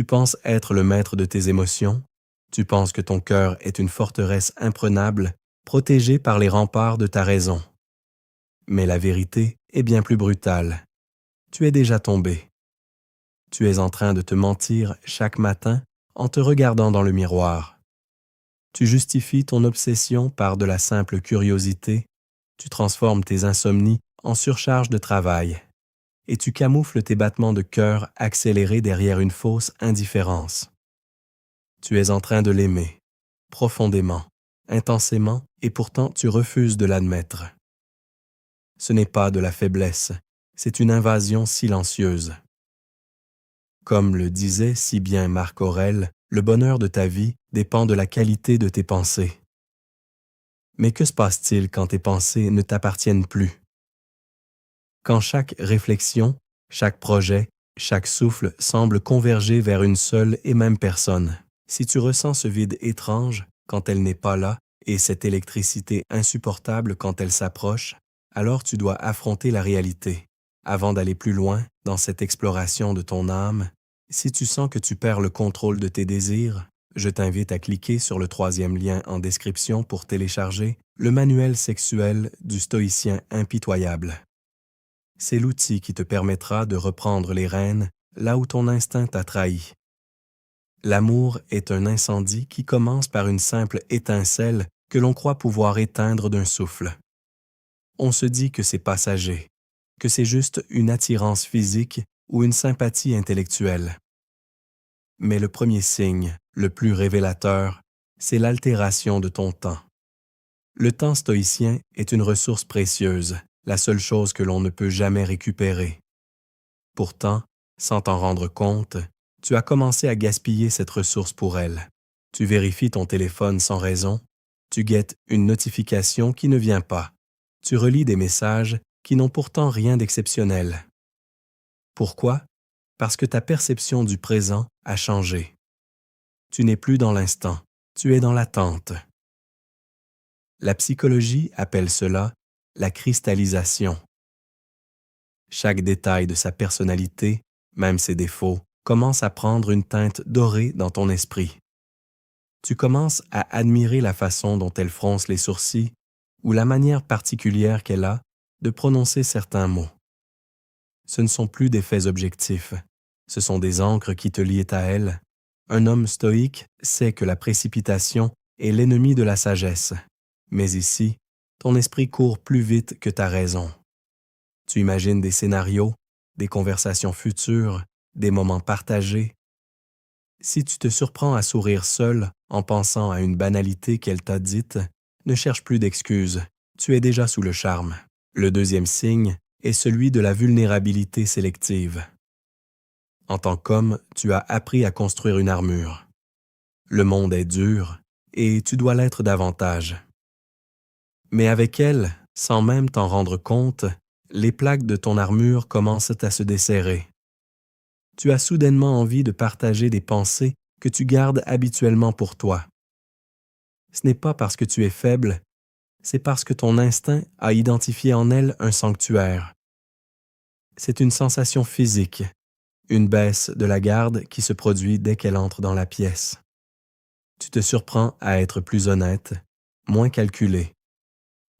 Tu penses être le maître de tes émotions. Tu penses que ton cœur est une forteresse imprenable, protégée par les remparts de ta raison. Mais la vérité est bien plus brutale. Tu es déjà tombé. Tu es en train de te mentir chaque matin en te regardant dans le miroir. Tu justifies ton obsession par de la simple curiosité, tu transformes tes insomnies en surcharge de travail, et tu camoufles tes battements de cœur accélérés derrière une fausse indifférence. Tu es en train de l'aimer, profondément, intensément, et pourtant tu refuses de l'admettre. Ce n'est pas de la faiblesse, c'est une invasion silencieuse. Comme le disait si bien Marc Aurèle, le bonheur de ta vie dépend de la qualité de tes pensées. Mais que se passe-t-il quand tes pensées ne t'appartiennent plus? Quand chaque réflexion, chaque projet, chaque souffle semble converger vers une seule et même personne, si tu ressens ce vide étrange quand elle n'est pas là et cette électricité insupportable quand elle s'approche, alors tu dois affronter la réalité. Avant d'aller plus loin dans cette exploration de ton âme, si tu sens que tu perds le contrôle de tes désirs, je t'invite à cliquer sur le 3e lien en description pour télécharger le manuel sexuel du stoïcien impitoyable. C'est l'outil qui te permettra de reprendre les rênes là où ton instinct t'a trahi. L'amour est un incendie qui commence par une simple étincelle que l'on croit pouvoir éteindre d'un souffle. On se dit que c'est passager, que c'est juste une attirance physique ou une sympathie intellectuelle. Mais le premier signe, le plus révélateur, c'est l'altération de ton temps. Le temps stoïcien est une ressource précieuse, la seule chose que l'on ne peut jamais récupérer. Pourtant, sans t'en rendre compte, tu as commencé à gaspiller cette ressource pour elle. Tu vérifies ton téléphone sans raison, tu guettes une notification qui ne vient pas, tu relis des messages qui n'ont pourtant rien d'exceptionnel. Pourquoi? Parce que ta perception du présent a changé. Tu n'es plus dans l'instant, tu es dans l'attente. La psychologie appelle cela la cristallisation. Chaque détail de sa personnalité, même ses défauts, commence à prendre une teinte dorée dans ton esprit. Tu commences à admirer la façon dont elle fronce les sourcils ou la manière particulière qu'elle a de prononcer certains mots. Ce ne sont plus des faits objectifs, ce sont des encres qui te lient à elle. Un homme stoïque sait que la précipitation est l'ennemi de la sagesse. Mais ici, ton esprit court plus vite que ta raison. Tu imagines des scénarios, des conversations futures, des moments partagés. Si tu te surprends à sourire seul en pensant à une banalité qu'elle t'a dite, ne cherche plus d'excuses, tu es déjà sous le charme. Le 2e signe est celui de la vulnérabilité sélective. En tant qu'homme, tu as appris à construire une armure. Le monde est dur et tu dois l'être davantage. Mais avec elle, sans même t'en rendre compte, les plaques de ton armure commencent à se desserrer. Tu as soudainement envie de partager des pensées que tu gardes habituellement pour toi. Ce n'est pas parce que tu es faible, c'est parce que ton instinct a identifié en elle un sanctuaire. C'est une sensation physique, une baisse de la garde qui se produit dès qu'elle entre dans la pièce. Tu te surprends à être plus honnête, moins calculé.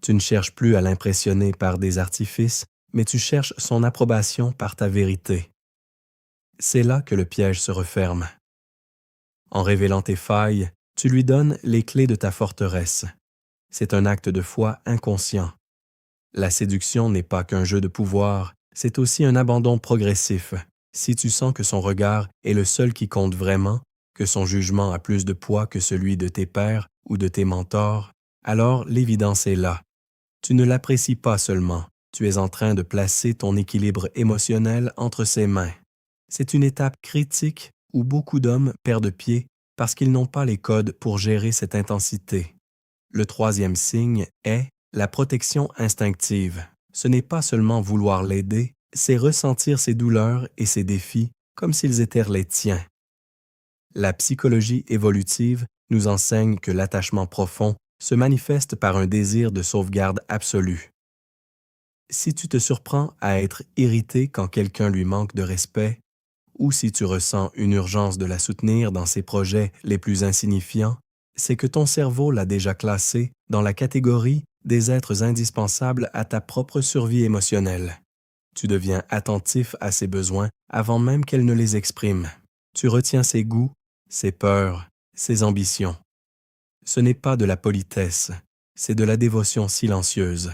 Tu ne cherches plus à l'impressionner par des artifices, mais tu cherches son approbation par ta vérité. C'est là que le piège se referme. En révélant tes failles, tu lui donnes les clés de ta forteresse. C'est un acte de foi inconscient. La séduction n'est pas qu'un jeu de pouvoir, c'est aussi un abandon progressif. Si tu sens que son regard est le seul qui compte vraiment, que son jugement a plus de poids que celui de tes pairs ou de tes mentors, alors l'évidence est là. Tu ne l'apprécies pas seulement, tu es en train de placer ton équilibre émotionnel entre ses mains. C'est une étape critique où beaucoup d'hommes perdent pied parce qu'ils n'ont pas les codes pour gérer cette intensité. Le 3e signe est la protection instinctive. Ce n'est pas seulement vouloir l'aider, c'est ressentir ses douleurs et ses défis comme s'ils étaient les tiens. La psychologie évolutive nous enseigne que l'attachement profond se manifeste par un désir de sauvegarde absolu. Si tu te surprends à être irrité quand quelqu'un lui manque de respect, ou si tu ressens une urgence de la soutenir dans ses projets les plus insignifiants, c'est que ton cerveau l'a déjà classée dans la catégorie des êtres indispensables à ta propre survie émotionnelle. Tu deviens attentif à ses besoins avant même qu'elle ne les exprime. Tu retiens ses goûts, ses peurs, ses ambitions. Ce n'est pas de la politesse, c'est de la dévotion silencieuse.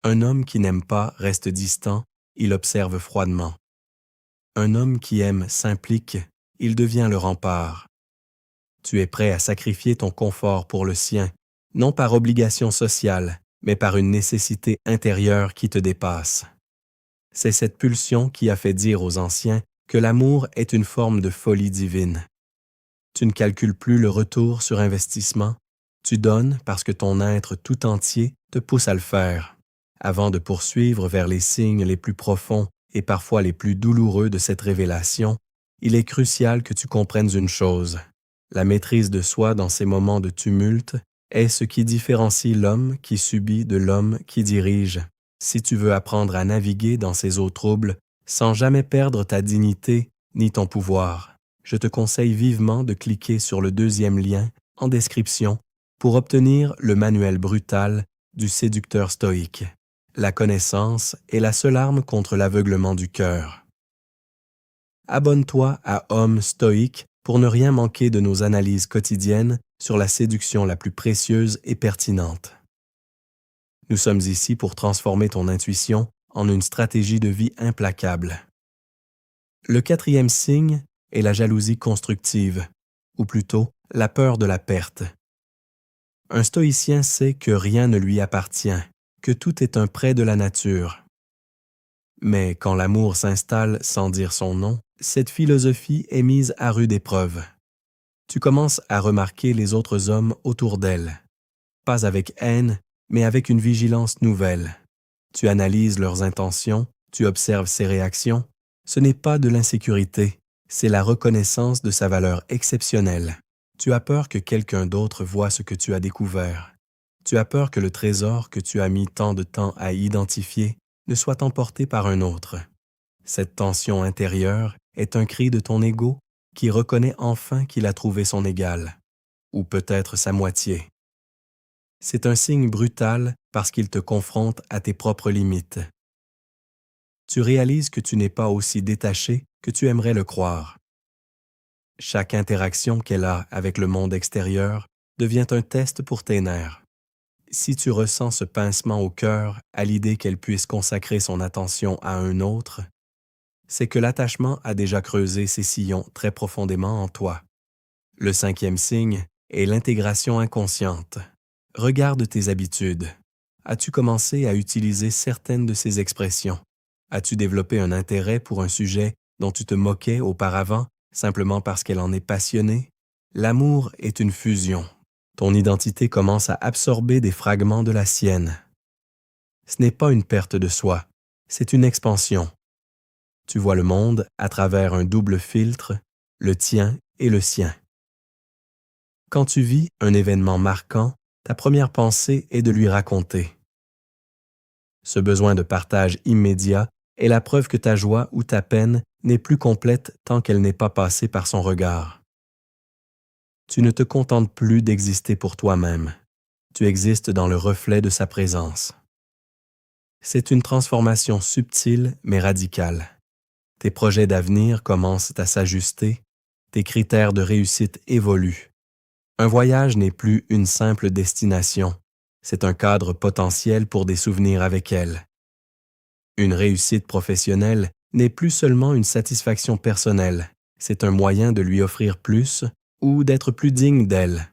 Un homme qui n'aime pas reste distant, il observe froidement. Un homme qui aime s'implique, il devient le rempart. Tu es prêt à sacrifier ton confort pour le sien, non par obligation sociale, mais par une nécessité intérieure qui te dépasse. C'est cette pulsion qui a fait dire aux anciens que l'amour est une forme de folie divine. Tu ne calcules plus le retour sur investissement, tu donnes parce que ton être tout entier te pousse à le faire, avant de poursuivre vers les signes les plus profonds et parfois les plus douloureux de cette révélation. Il est crucial que tu comprennes une chose. La maîtrise de soi dans ces moments de tumulte est ce qui différencie l'homme qui subit de l'homme qui dirige. Si tu veux apprendre à naviguer dans ces eaux troubles sans jamais perdre ta dignité ni ton pouvoir, je te conseille vivement de cliquer sur le deuxième lien en description pour obtenir le manuel brutal du séducteur stoïque. La connaissance est la seule arme contre l'aveuglement du cœur. Abonne-toi à Homme Stoïque pour ne rien manquer de nos analyses quotidiennes sur la séduction la plus précieuse et pertinente. Nous sommes ici pour transformer ton intuition en une stratégie de vie implacable. Le 4e signe est la jalousie constructive, ou plutôt la peur de la perte. Un stoïcien sait que rien ne lui appartient, que tout est un prêt de la nature. Mais quand l'amour s'installe sans dire son nom, cette philosophie est mise à rude épreuve. Tu commences à remarquer les autres hommes autour d'elle, pas avec haine, mais avec une vigilance nouvelle. Tu analyses leurs intentions, tu observes ses réactions. Ce n'est pas de l'insécurité, c'est la reconnaissance de sa valeur exceptionnelle. Tu as peur que quelqu'un d'autre voie ce que tu as découvert. Tu as peur que le trésor que tu as mis tant de temps à identifier ne soit emporté par un autre. Cette tension intérieure est un cri de ton ego qui reconnaît enfin qu'il a trouvé son égal, ou peut-être sa moitié. C'est un signe brutal parce qu'il te confronte à tes propres limites. Tu réalises que tu n'es pas aussi détaché que tu aimerais le croire. Chaque interaction qu'elle a avec le monde extérieur devient un test pour tes nerfs. Si tu ressens ce pincement au cœur à l'idée qu'elle puisse consacrer son attention à un autre, c'est que l'attachement a déjà creusé ses sillons très profondément en toi. Le 5e signe est l'intégration inconsciente. Regarde tes habitudes. As-tu commencé à utiliser certaines de ces expressions? As-tu développé un intérêt pour un sujet dont tu te moquais auparavant simplement parce qu'elle en est passionnée? L'amour est une fusion. Ton identité commence à absorber des fragments de la sienne. Ce n'est pas une perte de soi, c'est une expansion. Tu vois le monde à travers un double filtre, le tien et le sien. Quand tu vis un événement marquant, ta première pensée est de lui raconter. Ce besoin de partage immédiat est la preuve que ta joie ou ta peine n'est plus complète tant qu'elle n'est pas passée par son regard. Tu ne te contentes plus d'exister pour toi-même. Tu existes dans le reflet de sa présence. C'est une transformation subtile mais radicale. Tes projets d'avenir commencent à s'ajuster, tes critères de réussite évoluent. Un voyage n'est plus une simple destination, c'est un cadre potentiel pour des souvenirs avec elle. Une réussite professionnelle n'est plus seulement une satisfaction personnelle, c'est un moyen de lui offrir plus ou d'être plus digne d'elle.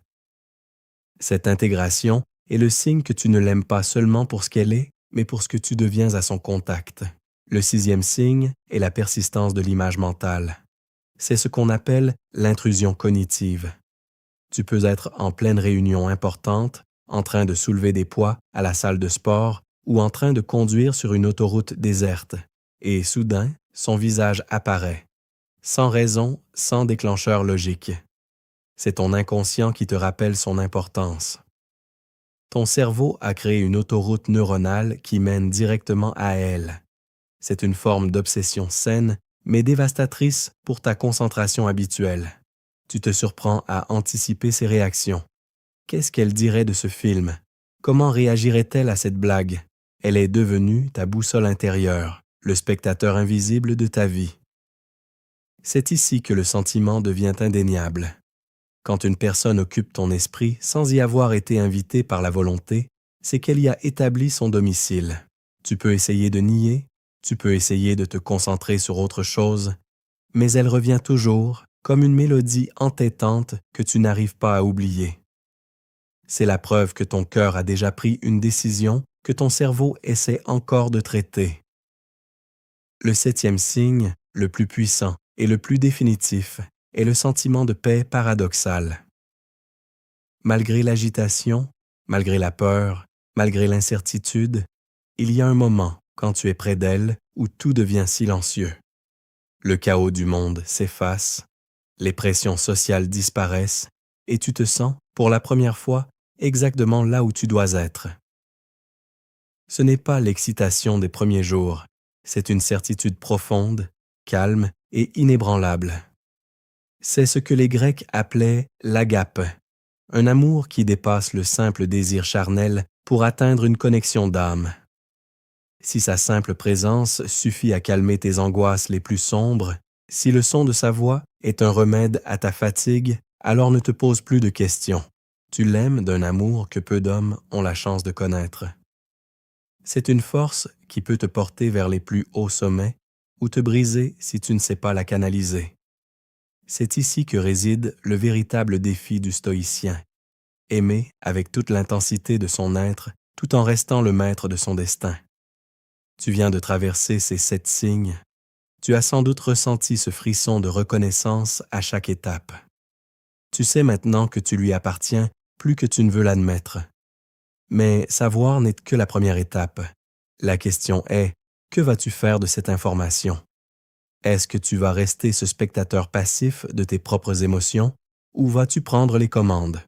Cette intégration est le signe que tu ne l'aimes pas seulement pour ce qu'elle est, mais pour ce que tu deviens à son contact. Le 6e signe est la persistance de l'image mentale. C'est ce qu'on appelle l'intrusion cognitive. Tu peux être en pleine réunion importante, en train de soulever des poids à la salle de sport ou en train de conduire sur une autoroute déserte, et soudain, son visage apparaît. Sans raison, sans déclencheur logique. C'est ton inconscient qui te rappelle son importance. Ton cerveau a créé une autoroute neuronale qui mène directement à elle. C'est une forme d'obsession saine mais dévastatrice pour ta concentration habituelle. Tu te surprends à anticiper ses réactions. Qu'est-ce qu'elle dirait de ce film? Comment réagirait-elle à cette blague? Elle est devenue ta boussole intérieure, le spectateur invisible de ta vie. C'est ici que le sentiment devient indéniable. Quand une personne occupe ton esprit sans y avoir été invitée par la volonté, c'est qu'elle y a établi son domicile. Tu peux essayer de nier, tu peux essayer de te concentrer sur autre chose, mais elle revient toujours comme une mélodie entêtante que tu n'arrives pas à oublier. C'est la preuve que ton cœur a déjà pris une décision que ton cerveau essaie encore de traiter. Le 7e signe, le plus puissant et le plus définitif, est le sentiment de paix paradoxal. Malgré l'agitation, malgré la peur, malgré l'incertitude, il y a un moment, quand tu es près d'elle, où tout devient silencieux. Le chaos du monde s'efface, les pressions sociales disparaissent et tu te sens, pour la première fois, exactement là où tu dois être. Ce n'est pas l'excitation des premiers jours, c'est une certitude profonde, calme et inébranlable. C'est ce que les Grecs appelaient l'agape, un amour qui dépasse le simple désir charnel pour atteindre une connexion d'âme. Si sa simple présence suffit à calmer tes angoisses les plus sombres, si le son de sa voix est un remède à ta fatigue, alors ne te pose plus de questions. Tu l'aimes d'un amour que peu d'hommes ont la chance de connaître. C'est une force qui peut te porter vers les plus hauts sommets ou te briser si tu ne sais pas la canaliser. C'est ici que réside le véritable défi du stoïcien. Aimer avec toute l'intensité de son être tout en restant le maître de son destin. Tu viens de traverser ces 7 signes. Tu as sans doute ressenti ce frisson de reconnaissance à chaque étape. Tu sais maintenant que tu lui appartiens plus que tu ne veux l'admettre. Mais savoir n'est que la première étape. La question est, que vas-tu faire de cette information? Est-ce que tu vas rester ce spectateur passif de tes propres émotions ou vas-tu prendre les commandes?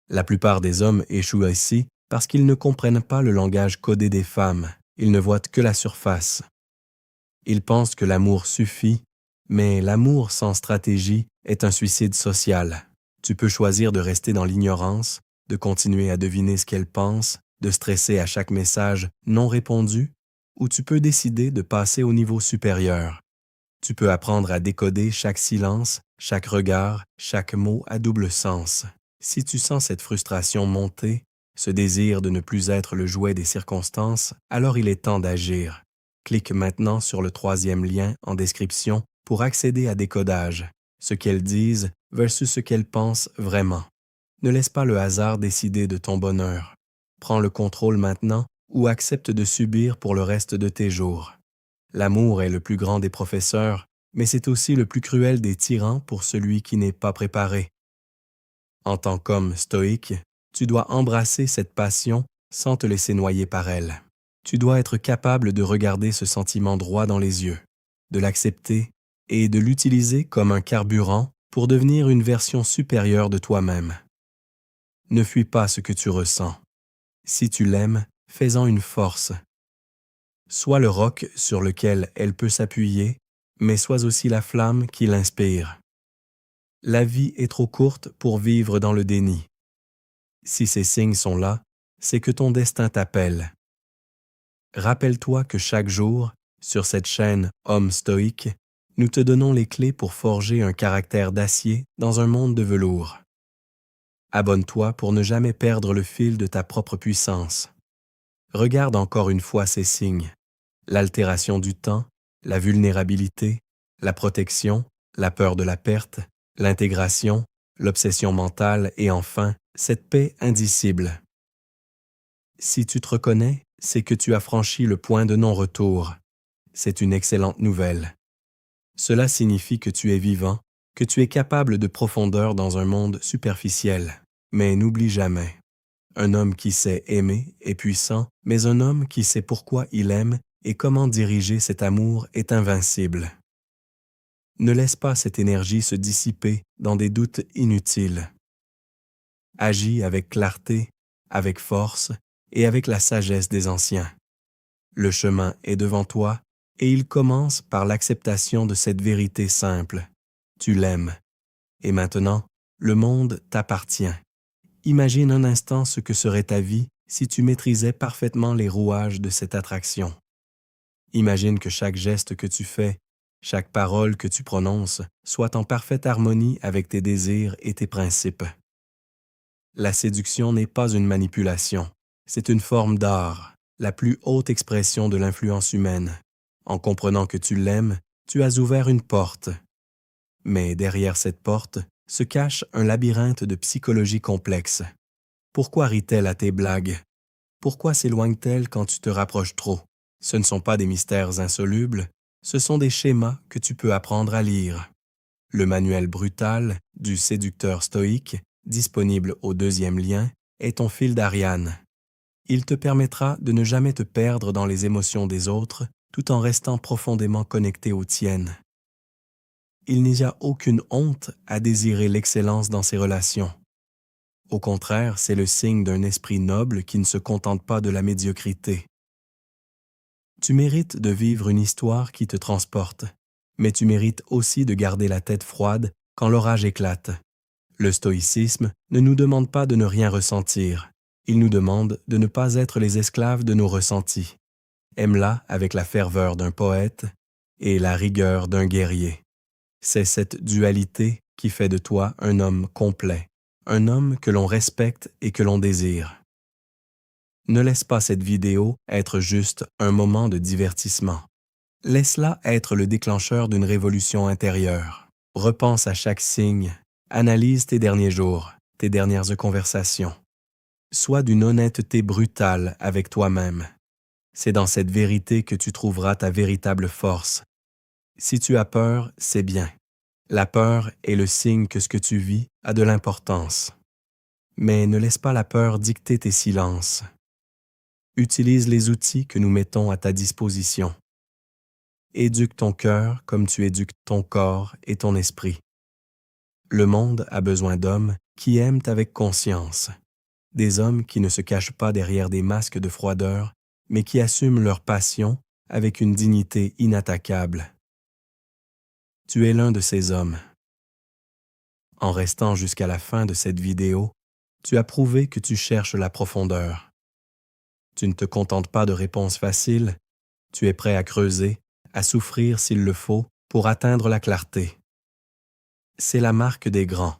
La plupart des hommes échouent ici parce qu'ils ne comprennent pas le langage codé des femmes. Ils ne voient que la surface. Ils pensent que l'amour suffit, mais l'amour sans stratégie est un suicide social. Tu peux choisir de rester dans l'ignorance, de continuer à deviner ce qu'elle pense, de stresser à chaque message non répondu, ou tu peux décider de passer au niveau supérieur. Tu peux apprendre à décoder chaque silence, chaque regard, chaque mot à double sens. Si tu sens cette frustration monter, ce désir de ne plus être le jouet des circonstances, alors il est temps d'agir. Clique maintenant sur le 3e lien en description pour accéder à Décodage, ce qu'elles disent versus ce qu'elles pensent vraiment. Ne laisse pas le hasard décider de ton bonheur. Prends le contrôle maintenant ou accepte de subir pour le reste de tes jours. L'amour est le plus grand des professeurs, mais c'est aussi le plus cruel des tyrans pour celui qui n'est pas préparé. En tant qu'homme stoïque, tu dois embrasser cette passion sans te laisser noyer par elle. Tu dois être capable de regarder ce sentiment droit dans les yeux, de l'accepter et de l'utiliser comme un carburant pour devenir une version supérieure de toi-même. Ne fuis pas ce que tu ressens. Si tu l'aimes, fais-en une force. Sois le roc sur lequel elle peut s'appuyer, mais sois aussi la flamme qui l'inspire. La vie est trop courte pour vivre dans le déni. Si ces signes sont là, c'est que ton destin t'appelle. Rappelle-toi que chaque jour, sur cette chaîne Homme stoïque, nous te donnons les clés pour forger un caractère d'acier dans un monde de velours. Abonne-toi pour ne jamais perdre le fil de ta propre puissance. Regarde encore une fois ces signes. L'altération du temps, la vulnérabilité, la protection, la peur de la perte, l'intégration, l'obsession mentale et enfin, cette paix indicible. Si tu te reconnais, c'est que tu as franchi le point de non-retour. C'est une excellente nouvelle. Cela signifie que tu es vivant, que tu es capable de profondeur dans un monde superficiel. Mais n'oublie jamais, un homme qui sait aimer est puissant, mais un homme qui sait pourquoi il aime et comment diriger cet amour est invincible. Ne laisse pas cette énergie se dissiper dans des doutes inutiles. Agis avec clarté, avec force et avec la sagesse des anciens. Le chemin est devant toi Et il commence par l'acceptation de cette vérité simple. Tu l'aimes. Et maintenant, le monde t'appartient. Imagine un instant ce que serait ta vie si tu maîtrisais parfaitement les rouages de cette attraction. Imagine que chaque geste que tu fais, chaque parole que tu prononces, soit en parfaite harmonie avec tes désirs et tes principes. La séduction n'est pas une manipulation, c'est une forme d'art, la plus haute expression de l'influence humaine. En comprenant que tu l'aimes, tu as ouvert une porte. Mais derrière cette porte se cache un labyrinthe de psychologie complexe. Pourquoi rit-elle à tes blagues? Pourquoi s'éloigne-t-elle quand tu te rapproches trop? Ce ne sont pas des mystères insolubles, ce sont des schémas que tu peux apprendre à lire. Le manuel brutal du séducteur stoïque, disponible au 2e lien, est ton fil d'Ariane. Il te permettra de ne jamais te perdre dans les émotions des autres tout en restant profondément connecté aux tiennes. Il n'y a aucune honte à désirer l'excellence dans ses relations. Au contraire, c'est le signe d'un esprit noble qui ne se contente pas de la médiocrité. Tu mérites de vivre une histoire qui te transporte, mais tu mérites aussi de garder la tête froide quand l'orage éclate. Le stoïcisme ne nous demande pas de ne rien ressentir, il nous demande de ne pas être les esclaves de nos ressentis. Aime-la avec la ferveur d'un poète et la rigueur d'un guerrier. C'est cette dualité qui fait de toi un homme complet, un homme que l'on respecte et que l'on désire. Ne laisse pas cette vidéo être juste un moment de divertissement. Laisse-la être le déclencheur d'une révolution intérieure. Repense à chaque signe, analyse tes derniers jours, tes dernières conversations. Sois d'une honnêteté brutale avec toi-même. C'est dans cette vérité que tu trouveras ta véritable force. Si tu as peur, c'est bien. La peur est le signe que ce que tu vis a de l'importance. Mais ne laisse pas la peur dicter tes silences. Utilise les outils que nous mettons à ta disposition. Éduque ton cœur comme tu éduques ton corps et ton esprit. Le monde a besoin d'hommes qui aiment avec conscience, des hommes qui ne se cachent pas derrière des masques de froideur, mais qui assument leur passion avec une dignité inattaquable. Tu es l'un de ces hommes. En restant jusqu'à la fin de cette vidéo, tu as prouvé que tu cherches la profondeur. Tu ne te contentes pas de réponses faciles, tu es prêt à creuser, à souffrir s'il le faut, pour atteindre la clarté. C'est la marque des grands.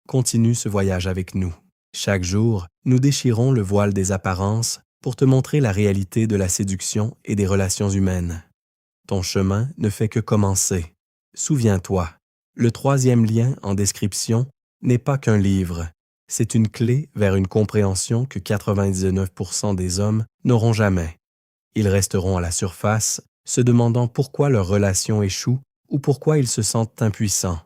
Continue ce voyage avec nous. Chaque jour, nous déchirons le voile des apparences pour te montrer la réalité de la séduction et des relations humaines. Ton chemin ne fait que commencer. Souviens-toi, le 3e lien en description n'est pas qu'un livre, c'est une clé vers une compréhension que 99% des hommes n'auront jamais. Ils resteront à la surface, se demandant pourquoi leur relation échoue ou pourquoi ils se sentent impuissants.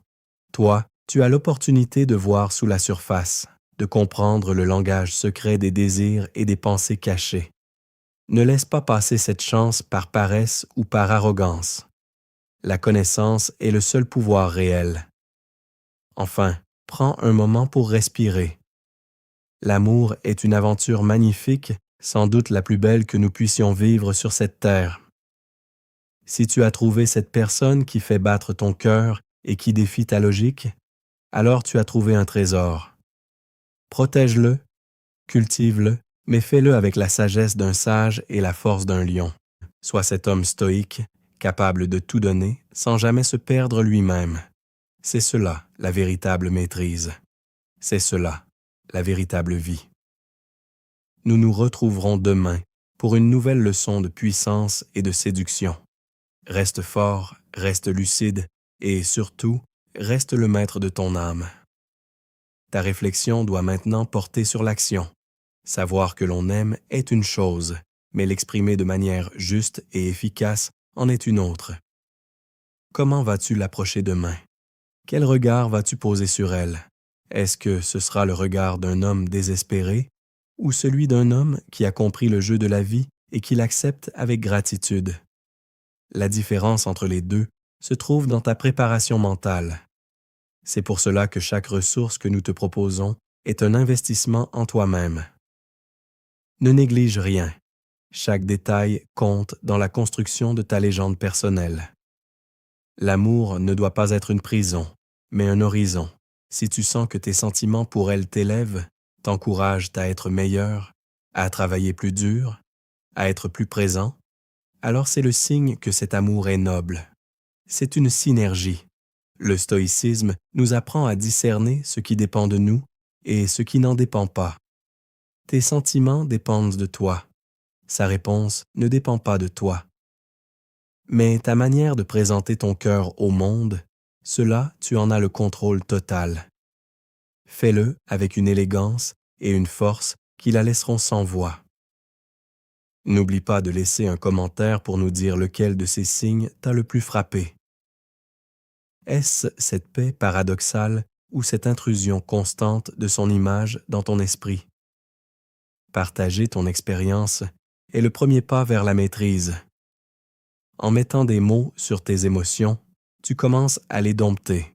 Toi, tu as l'opportunité de voir sous la surface, de comprendre le langage secret des désirs et des pensées cachées. Ne laisse pas passer cette chance par paresse ou par arrogance. La connaissance est le seul pouvoir réel. Enfin, prends un moment pour respirer. L'amour est une aventure magnifique, sans doute la plus belle que nous puissions vivre sur cette terre. Si tu as trouvé cette personne qui fait battre ton cœur et qui défie ta logique, alors tu as trouvé un trésor. Protège-le, cultive-le, mais fais-le avec la sagesse d'un sage et la force d'un lion. Sois cet homme stoïque, capable de tout donner sans jamais se perdre lui-même. C'est cela, la véritable maîtrise. C'est cela, la véritable vie. Nous nous retrouverons demain pour une nouvelle leçon de puissance et de séduction. Reste fort, reste lucide et surtout, reste le maître de ton âme. Ta réflexion doit maintenant porter sur l'action. Savoir que l'on aime est une chose, mais l'exprimer de manière juste et efficace en est une autre. Comment vas-tu l'approcher demain? Quel regard vas-tu poser sur elle? Est-ce que ce sera le regard d'un homme désespéré ou celui d'un homme qui a compris le jeu de la vie et qui l'accepte avec gratitude? La différence entre les deux se trouve dans ta préparation mentale. C'est pour cela que chaque ressource que nous te proposons est un investissement en toi-même. Ne néglige rien. Chaque détail compte dans la construction de ta légende personnelle. L'amour ne doit pas être une prison, mais un horizon. Si tu sens que tes sentiments pour elle t'élèvent, t'encouragent à être meilleur, à travailler plus dur, à être plus présent, alors c'est le signe que cet amour est noble. C'est une synergie. Le stoïcisme nous apprend à discerner ce qui dépend de nous et ce qui n'en dépend pas. Tes sentiments dépendent de toi. Sa réponse ne dépend pas de toi. Mais ta manière de présenter ton cœur au monde, cela, tu en as le contrôle total. Fais-le avec une élégance et une force qui la laisseront sans voix. N'oublie pas de laisser un commentaire pour nous dire lequel de ces signes t'a le plus frappé. Est-ce cette paix paradoxale ou cette intrusion constante de son image dans ton esprit? Partager ton expérience est le premier pas vers la maîtrise. En mettant des mots sur tes émotions, tu commences à les dompter.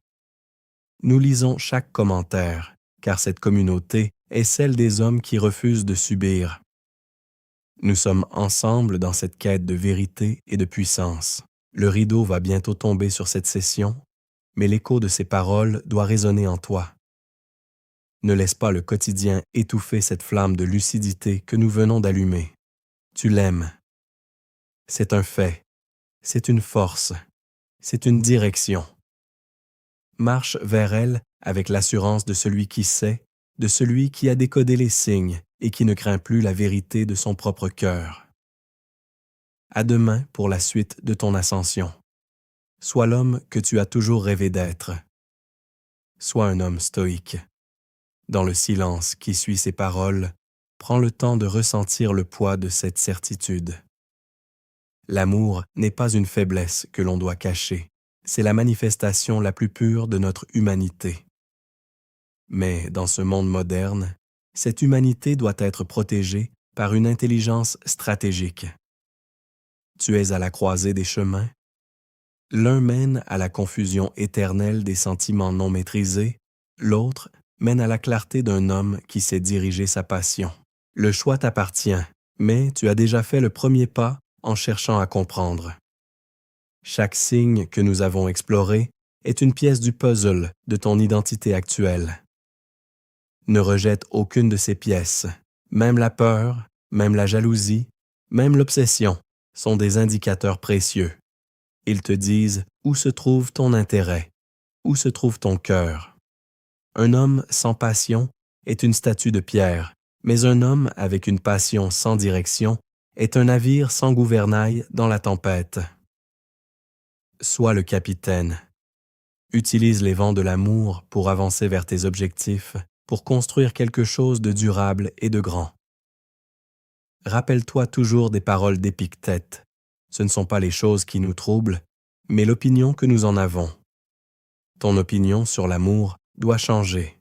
Nous lisons chaque commentaire, car cette communauté est celle des hommes qui refusent de subir. Nous sommes ensemble dans cette quête de vérité et de puissance. Le rideau va bientôt tomber sur cette session, mais l'écho de ces paroles doit résonner en toi. Ne laisse pas le quotidien étouffer cette flamme de lucidité que nous venons d'allumer. Tu l'aimes. C'est un fait. C'est une force. C'est une direction. Marche vers elle avec l'assurance de celui qui sait, de celui qui a décodé les signes et qui ne craint plus la vérité de son propre cœur. À demain pour la suite de ton ascension. Sois l'homme que tu as toujours rêvé d'être. Sois un homme stoïque. Dans le silence qui suit ces paroles, prends le temps de ressentir le poids de cette certitude. L'amour n'est pas une faiblesse que l'on doit cacher, c'est la manifestation la plus pure de notre humanité. Mais dans ce monde moderne, cette humanité doit être protégée par une intelligence stratégique. Tu es à la croisée des chemins. L'un mène à la confusion éternelle des sentiments non maîtrisés, l'autre mène à la clarté d'un homme qui sait diriger sa passion. Le choix t'appartient, mais tu as déjà fait le premier pas en cherchant à comprendre. Chaque signe que nous avons exploré est une pièce du puzzle de ton identité actuelle. Ne rejette aucune de ces pièces. Même la peur, même la jalousie, même l'obsession sont des indicateurs précieux. Ils te disent où se trouve ton intérêt, où se trouve ton cœur. Un homme sans passion est une statue de pierre, mais un homme avec une passion sans direction est un navire sans gouvernail dans la tempête. Sois le capitaine. Utilise les vents de l'amour pour avancer vers tes objectifs, pour construire quelque chose de durable et de grand. Rappelle-toi toujours des paroles d'Épictète. Ce ne sont pas les choses qui nous troublent, mais l'opinion que nous en avons. Ton opinion sur l'amour doit changer.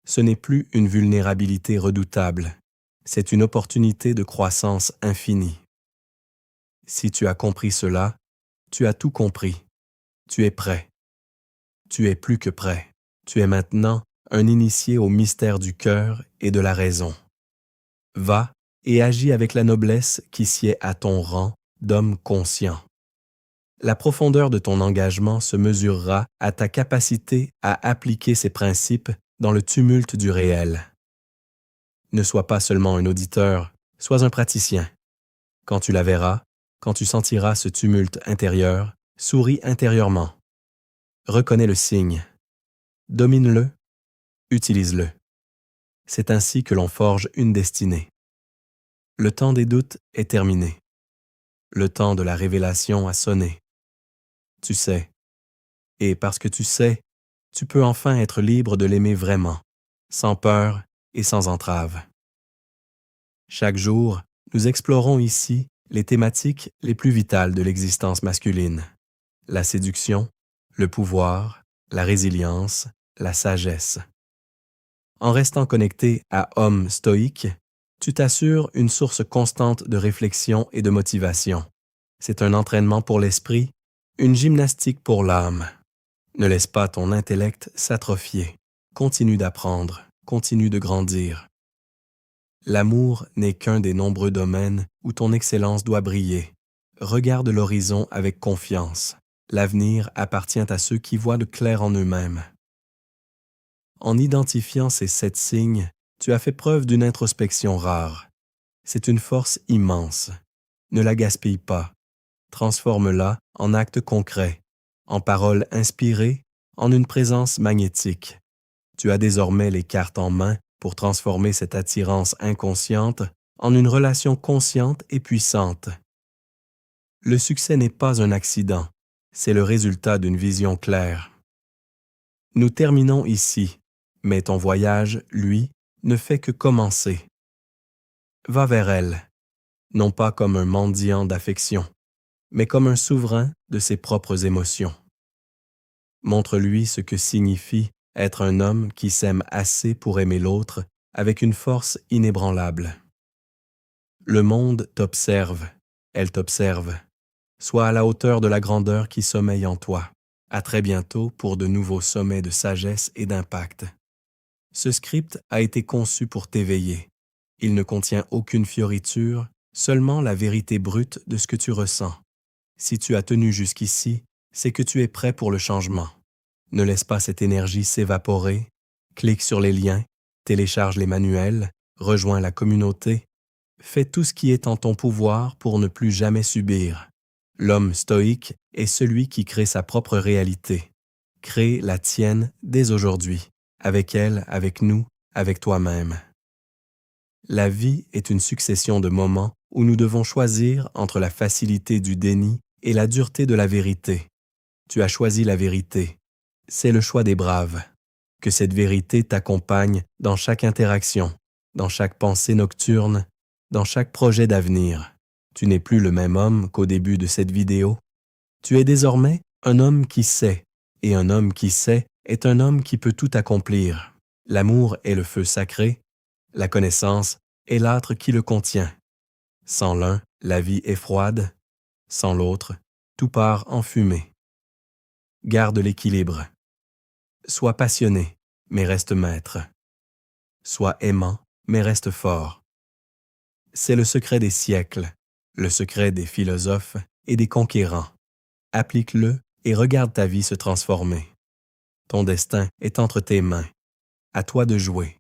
Ce n'est plus une vulnérabilité redoutable, c'est une opportunité de croissance infinie. Si tu as compris cela, tu as tout compris. Tu es prêt. Tu es plus que prêt. Tu es maintenant un initié au mystère du cœur et de la raison. Va et agis avec la noblesse qui sied à ton rang d'homme conscient. La profondeur de ton engagement se mesurera à ta capacité à appliquer ces principes dans le tumulte du réel. Ne sois pas seulement un auditeur, sois un praticien. Quand tu la verras, quand tu sentiras ce tumulte intérieur, souris intérieurement. Reconnais le signe. Domine-le, utilise-le. C'est ainsi que l'on forge une destinée. Le temps des doutes est terminé. Le temps de la révélation a sonné. Tu sais. Et parce que tu sais, tu peux enfin être libre de l'aimer vraiment, sans peur et sans entrave. Chaque jour, nous explorons ici les thématiques les plus vitales de l'existence masculine. La séduction, le pouvoir, la résilience, la sagesse. En restant connecté à Homme stoïque, tu t'assures une source constante de réflexion et de motivation. C'est un entraînement pour l'esprit, une gymnastique pour l'âme. Ne laisse pas ton intellect s'atrophier. Continue d'apprendre, continue de grandir. L'amour n'est qu'un des nombreux domaines où ton excellence doit briller. Regarde l'horizon avec confiance. L'avenir appartient à ceux qui voient le clair en eux-mêmes. En identifiant ces 7 signes, tu as fait preuve d'une introspection rare. C'est une force immense. Ne la gaspille pas. Transforme-la en actes concrets, en paroles inspirées, en une présence magnétique. Tu as désormais les cartes en main pour transformer cette attirance inconsciente en une relation consciente et puissante. Le succès n'est pas un accident, c'est le résultat d'une vision claire. Nous terminons ici, mais ton voyage, lui, ne fait que commencer. Va vers elle, non pas comme un mendiant d'affection, mais comme un souverain de ses propres émotions. Montre-lui ce que signifie être un homme qui s'aime assez pour aimer l'autre avec une force inébranlable. Le monde t'observe, elle t'observe. Sois à la hauteur de la grandeur qui sommeille en toi. À très bientôt pour de nouveaux sommets de sagesse et d'impact. Ce script a été conçu pour t'éveiller. Il ne contient aucune fioriture, seulement la vérité brute de ce que tu ressens. Si tu as tenu jusqu'ici, c'est que tu es prêt pour le changement. Ne laisse pas cette énergie s'évaporer. Clique sur les liens, télécharge les manuels, rejoins la communauté. Fais tout ce qui est en ton pouvoir pour ne plus jamais subir. L'homme stoïque est celui qui crée sa propre réalité. Crée la tienne dès aujourd'hui, avec elle, avec nous, avec toi-même. La vie est une succession de moments où nous devons choisir entre la facilité du déni et la dureté de la vérité. Tu as choisi la vérité. C'est le choix des braves. Que cette vérité t'accompagne dans chaque interaction, dans chaque pensée nocturne, dans chaque projet d'avenir. Tu n'es plus le même homme qu'au début de cette vidéo. Tu es désormais un homme qui sait, et un homme qui sait est un homme qui peut tout accomplir. L'amour est le feu sacré, la connaissance est l'âtre qui le contient. Sans l'un, la vie est froide, sans l'autre, tout part en fumée. Garde l'équilibre. Sois passionné, mais reste maître. Sois aimant, mais reste fort. C'est le secret des siècles, le secret des philosophes et des conquérants. Applique-le et regarde ta vie se transformer. Ton destin est entre tes mains. À toi de jouer.